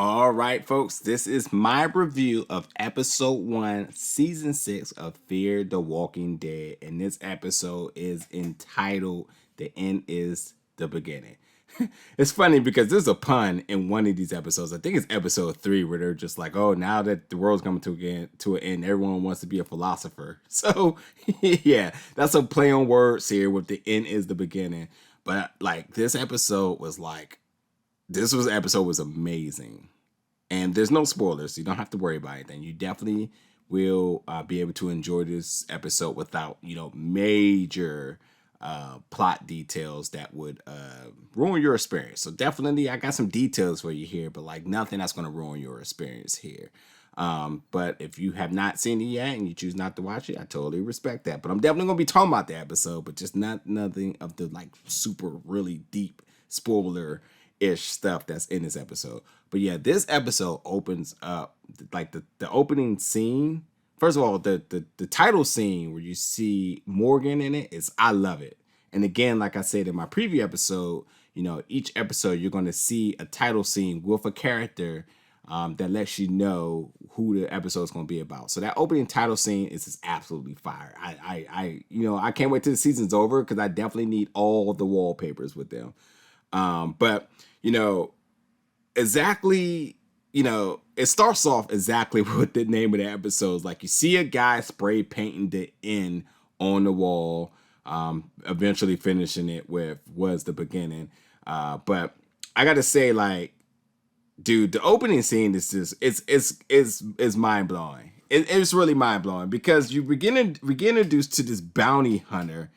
All right, folks, this is my review of episode 1, season 6 of Fear the Walking Dead. And this episode is entitled The End is the Beginning. It's funny because there's a pun in one of these episodes. I think it's episode 3 where they're just like, oh, now that the world's coming to an end, everyone wants to be a philosopher. So, yeah, that's a play on words here with the end is the beginning. But like this episode was like, episode was amazing. And there's no spoilers, so you don't have to worry about anything. You definitely will be able to enjoy this episode without, major plot details that would ruin your experience. So definitely, I got some details for you here, but like nothing that's going to ruin your experience here. But if you have not seen it yet and you choose not to watch it, I totally respect that. But I'm definitely going to be talking about the episode, but just nothing of the like super really deep spoiler ish stuff that's in this episode. But yeah, this episode opens up like the opening scene. First of all, the title scene where you see Morgan in it is, I love it. And again, like I said in my preview episode, each episode you're going to see a title scene with a character that lets you know who the episode is going to be about. So that opening title scene is just absolutely fire. I can't wait till the season's over because I definitely need all the wallpapers with them. But exactly, it starts off exactly with the name of the episode. Like you see a guy spray painting the end on the wall, eventually finishing it with was the beginning. But I gotta say, like, dude, the opening scene is just it's mind blowing. It's really mind blowing because we get introduced to this bounty hunter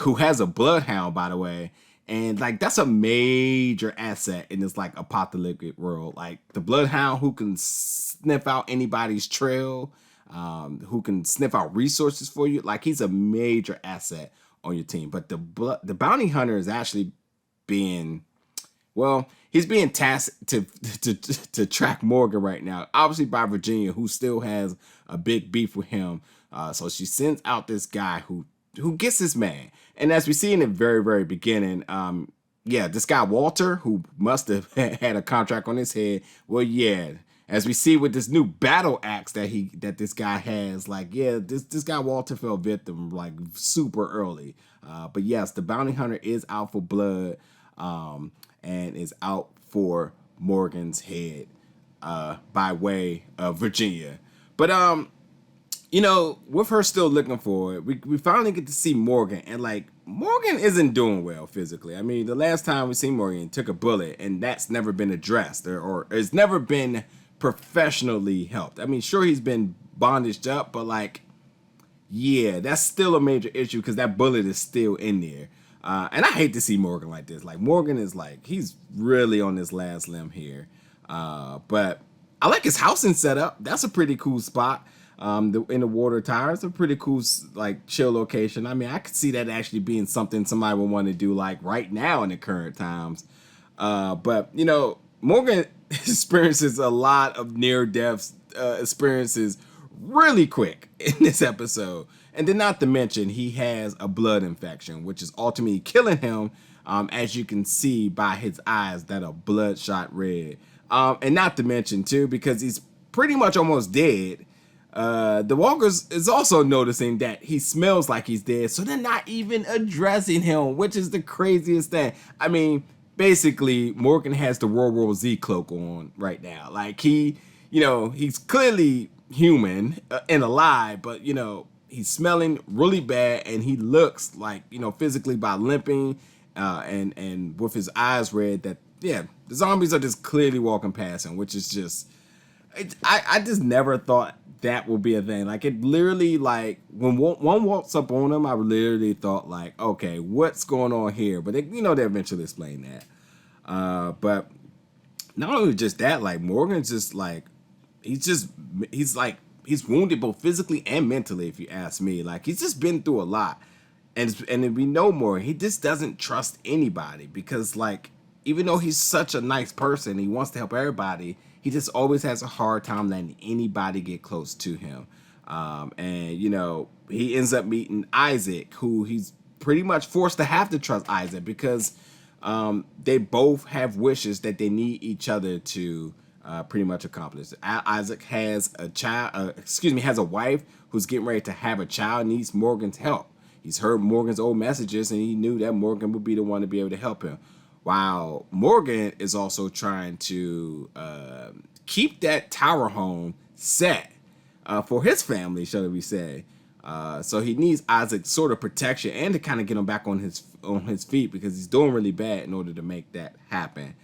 who has a bloodhound, by the way. And like that's a major asset in this like apocalyptic world. Like the bloodhound who can sniff out anybody's trail, who can sniff out resources for you. Like he's a major asset on your team. But the bounty hunter is actually being, well, he's being tasked to track Morgan right now. Obviously by Virginia, who still has a big beef with him. So she sends out this guy who gets this man. And as we see in the very, very beginning, this guy Walter, who must have had a contract on his head. Well, yeah, as we see with this new battle axe that this guy has, like, yeah, this guy Walter fell victim like super early. But yes, the bounty hunter is out for blood, and is out for Morgan's head, by way of Virginia. But with her still looking for it, we finally get to see Morgan. And, like, Morgan isn't doing well physically. I mean, the last time we seen Morgan took a bullet, and that's never been addressed or it's never been professionally helped. I mean, sure, he's been bondaged up, but, like, yeah, that's still a major issue because that bullet is still in there. And I hate to see Morgan like this. Like, Morgan is, like, he's really on this last limb here. But I like his housing setup. That's a pretty cool spot. In the water tower, it's a pretty cool, like, chill location. I mean, I could see that actually being something somebody would want to do, like, right now in the current times. But Morgan experiences a lot of near-death experiences really quick in this episode. And then not to mention, he has a blood infection, which is ultimately killing him, as you can see by his eyes that are bloodshot red. And not to mention, too, because he's pretty much almost dead, the walkers is also noticing that he smells like he's dead, so they're not even addressing him, which is the craziest thing. I mean, basically, Morgan has the World War Z cloak on right now. Like, he's clearly human and alive, but, he's smelling really bad, and he looks like, physically by limping and with his eyes red that, yeah, the zombies are just clearly walking past him, which is just, I just never thought that will be a thing. Like, it literally, like, when one walks up on him, I literally thought, like, okay, what's going on here? But they eventually explain that. But not only just that, like, Morgan's just like, he's wounded both physically and mentally, if you ask me. Like, he's just been through a lot. And we know more. He just doesn't trust anybody because, like, even though he's such a nice person, he wants to help everybody, he just always has a hard time letting anybody get close to him. And he ends up meeting Isaac, who he's pretty much forced to have to trust Isaac because they both have wishes that they need each other to pretty much accomplished. Isaac has a child, has a wife who's getting ready to have a child, needs Morgan's help. He's heard Morgan's old messages, and he knew that Morgan would be the one to be able to help him. While Morgan is also trying to keep that tower home set for his family, shall we say. So he needs Isaac's sort of protection and to kind of get him back on his feet, because he's doing really bad in order to make that happen.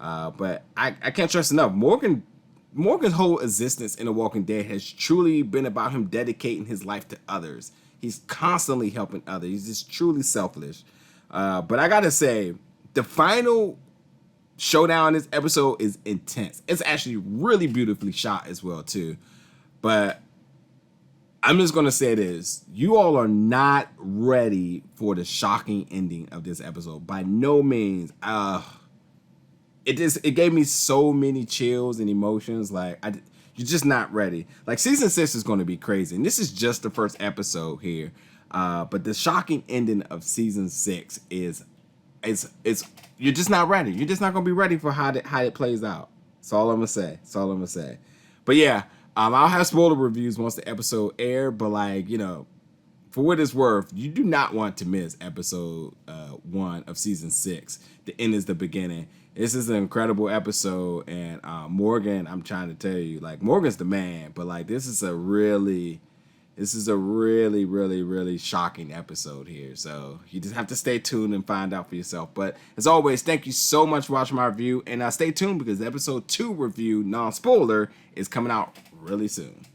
But I can't stress enough, Morgan's whole existence in The Walking Dead has truly been about him dedicating his life to others. He's constantly helping others. He's just truly selfless. But I gotta say, the final showdown in this episode is intense. It's actually really beautifully shot as well too. But I'm just gonna say this: you all are not ready for the shocking ending of this episode. By no means. It gave me so many chills and emotions. Like, you're just not ready. Like, season 6 is going to be crazy, and this is just the first episode here. But the shocking ending of season 6 is you're just not ready. You're just not going to be ready for how it plays out. That's all I'm gonna say. But yeah, I'll have spoiler reviews once the episode air. But like, for what it's worth, you do not want to miss episode 1 of season 6. The end is the beginning. This is an incredible episode, and Morgan, I'm trying to tell you, like, Morgan's the man. But like, this is a really, really shocking episode here. So you just have to stay tuned and find out for yourself. But as always, thank you so much for watching my review, and stay tuned, because the episode 2 review, non-spoiler, is coming out really soon.